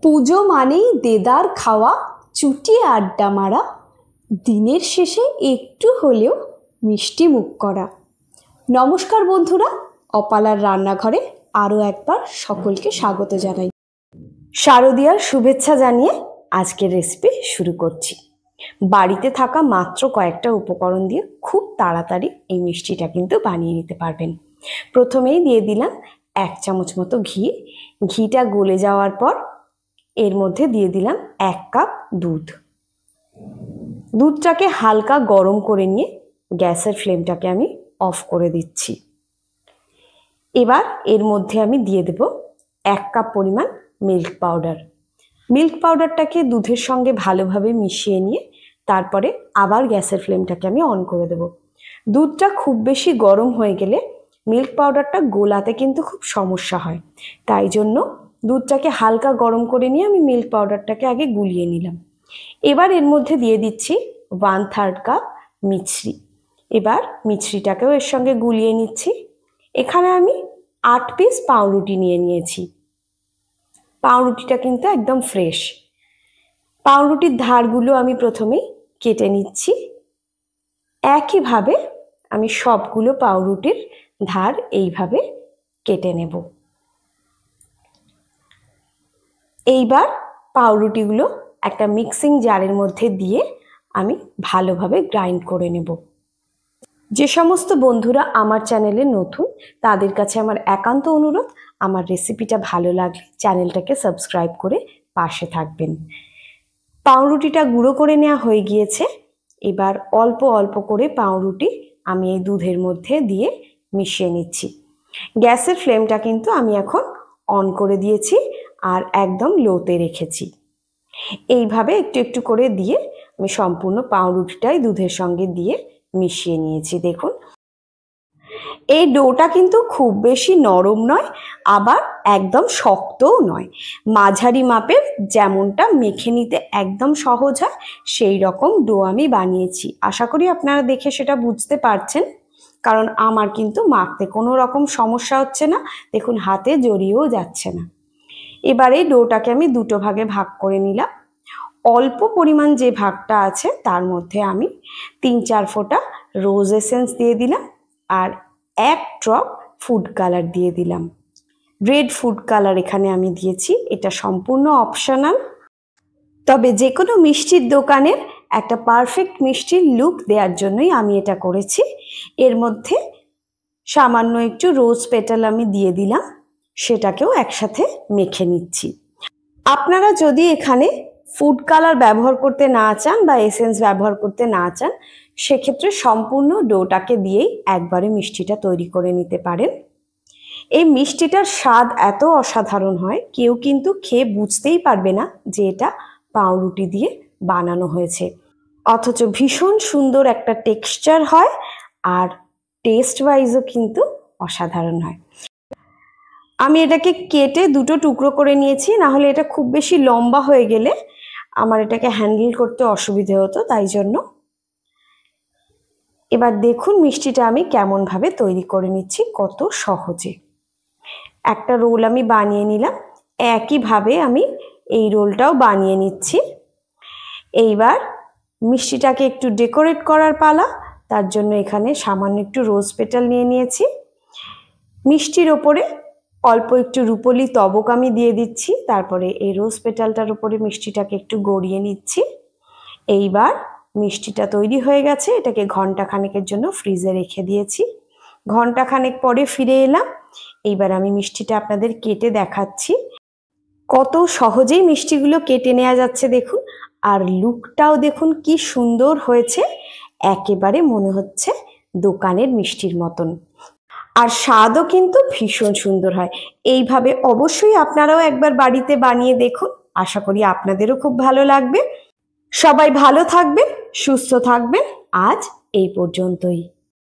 পুজো মানেই দেদার খাওয়া, চুটিয়ে আড্ডা মারা, দিনের শেষে একটু হলেও মিষ্টি মুখ করা। নমস্কার বন্ধুরা, অপালার রান্নাঘরে আরও একবার সকলকে স্বাগত জানাই। শারদীয়ার শুভেচ্ছা জানিয়ে আজকের রেসিপি শুরু করছি। বাড়িতে থাকা মাত্র কয়েকটা উপকরণ দিয়ে খুব তাড়াতাড়ি এই মিষ্টিটা কিন্তু বানিয়ে নিতে পারবেন। প্রথমেই দিয়ে দিলাম 1 চামচ মতো ঘি। ঘিটা গলে যাওয়ার পর এর মধ্যে দিয়ে দিলাম 1 কাপ দুধ। দুধটাকে হালকা গরম করে নিয়ে গ্যাসের ফ্লেমটাকে আমি অফ করে দিচ্ছি। এবার এর মধ্যে আমি দিয়ে দেব 1 কাপ পরিমাণ মিল্ক পাউডার। মিল্ক পাউডারটাকে দুধের সঙ্গে ভালোভাবে মিশিয়ে নিয়ে তারপরে আবার গ্যাসের ফ্লেমটাকে আমি অন করে দেব। দুধটা খুব বেশি গরম হয়ে গেলে মিল্ক পাউডারটা গোলাতে কিন্তু খুব সমস্যা হয়, তাই জন্য দুধটাকে হালকা গরম করে নিয়ে আমি মিল্ক পাউডারটাকে আগে গুলিয়ে নিলাম। এবার এর মধ্যে দিয়ে দিচ্ছি 1/3 কাপ মিছরি। এবার মিছরিটাকেও এর সঙ্গে গুলিয়ে নিচ্ছি। এখানে আমি 8 পিস পাউরুটি নিয়ে নিয়েছি। পাউরুটিটা কিন্তু একদম ফ্রেশ। পাউরুটির ধারগুলো আমি প্রথমেই কেটে নিচ্ছি। একইভাবে আমি সবগুলো পাউরুটির ধার এইভাবে কেটে নেব। এইবার পাউরুটিগুলো একটা মিক্সিং জারের মধ্যে দিয়ে আমি ভালোভাবে গ্রাইন্ড করে নেব। যে সমস্ত বন্ধুরা আমার চ্যানেলে নতুন তাদের কাছে আমার একান্ত অনুরোধ, আমার রেসিপিটা ভালো লাগলে চ্যানেলটাকে সাবস্ক্রাইব করে পাশে থাকবেন। পাউরুটিটা গুঁড়ো করে নেওয়া হয়ে গিয়েছে। এবার অল্প অল্প করে পাউরুটি আমি এই দুধের মধ্যে দিয়ে মিশিয়ে নিচ্ছি। গ্যাসের ফ্লেমটা কিন্তু আমি এখন অন করে দিয়েছি আর একদম লোতে রেখেছি। এইভাবে একটু একটু করে দিয়ে আমি সম্পূর্ণ পাউরুটিটাই দুধের সঙ্গে দিয়ে মিশিয়ে নিয়েছি। দেখুন, এই ডোটা কিন্তু খুব বেশি নরম নয়, আবার একদম শক্তও নয়, মাঝারি মাপের, যেমনটা মেখে নিতে একদম সহজ হয় সেই রকম ডো আমি বানিয়েছি। আশা করি আপনারা দেখে সেটা বুঝতে পারছেন, কারণ আমার কিন্তু মাখতে কোনো রকম সমস্যা হচ্ছে না। দেখুন, হাতে জড়িয়েও যাচ্ছে না। এবারে ডোটাকে আমি দুটো ভাগে ভাগ করে নিলাম। অল্প পরিমাণ যে ভাগটা আছে তার মধ্যে আমি 3-4 ফোঁটা রোজ এসেন্স দিয়ে দিলাম আর 1 ড্রপ ফুড কালার দিয়ে দিলাম। রেড ফুড কালার এখানে আমি দিয়েছি, এটা সম্পূর্ণ অপশনাল। তবে যে কোনো মিষ্টির দোকানের একটা পারফেক্ট মিষ্টির লুক দেওয়ার জন্যই আমি এটা করেছি। এর মধ্যে সামান্য একটু রোজ পেটাল আমি দিয়ে দিলাম, সেটাকেও একসাথে মেখে নিচ্ছি। আপনারা যদি এখানে ফুড কালার ব্যবহার করতে না চান বা এসেন্স ব্যবহার করতে না চান, সেক্ষেত্রে সম্পূর্ণ ডোটাকে দিয়েই একবারে মিষ্টিটা তৈরি করে নিতে পারেন। এই মিষ্টিটার স্বাদ এত অসাধারণ হয়, কেউ কিন্তু খেয়ে বুঝতেই পারবে না যে এটা পাউরুটি দিয়ে বানানো হয়েছে, অথচ ভীষণ সুন্দর একটা টেক্সচার হয় আর টেস্ট ওয়াইজও কিন্তু অসাধারণ হয়। আমি এটাকে কেটে দুটো টুকরো করে নিয়েছি, না হলে এটা খুব বেশি লম্বা হয়ে গেলে আমার এটাকে হ্যান্ডেল করতে অসুবিধে হতো, তাই জন্য। এবার দেখুন মিষ্টিটা আমি কেমনভাবে তৈরি করে নিচ্ছি, কত সহজে। একটা রোল আমি বানিয়ে নিলাম, একইভাবে আমি এই রোলটাও বানিয়ে নিচ্ছি। এইবার মিষ্টিটাকে একটু ডেকোরেট করার পালা। তার জন্য এখানে সামান্য একটু রোজ পেটাল নিয়ে নিয়েছি। মিষ্টির ওপরে অল্প একটু রুপোলি তবক আমি দিয়ে দিচ্ছি, তারপরে এই রোজ পেটালটার উপরে মিষ্টিটাকে একটু গড়িয়ে নিচ্ছি। এইবার মিষ্টিটা তৈরি হয়ে গেছে, এটাকে ঘন্টাখানেকের জন্য ফ্রিজে রেখে দিয়েছি। ঘন্টাখানেক পরে ফিরে এলাম। এইবার আমি মিষ্টিটা আপনাদের কেটে দেখাচ্ছি। কত সহজেই মিষ্টিগুলো কেটে নেওয়া যাচ্ছে দেখুন, আর লুকটাও দেখুন কি সুন্দর হয়েছে, একেবারে মনে হচ্ছে দোকানের মিষ্টির মতন। আর স্বাদও কিন্তু ভীষণ সুন্দর হয়। এইভাবে অবশ্যই আপনারাও একবার বাড়িতে বানিয়ে দেখুন, আশা করি আপনাদেরও খুব ভালো লাগবে। সবাই ভালো থাকবেন, সুস্থ থাকবেন। আজ এই পর্যন্তই।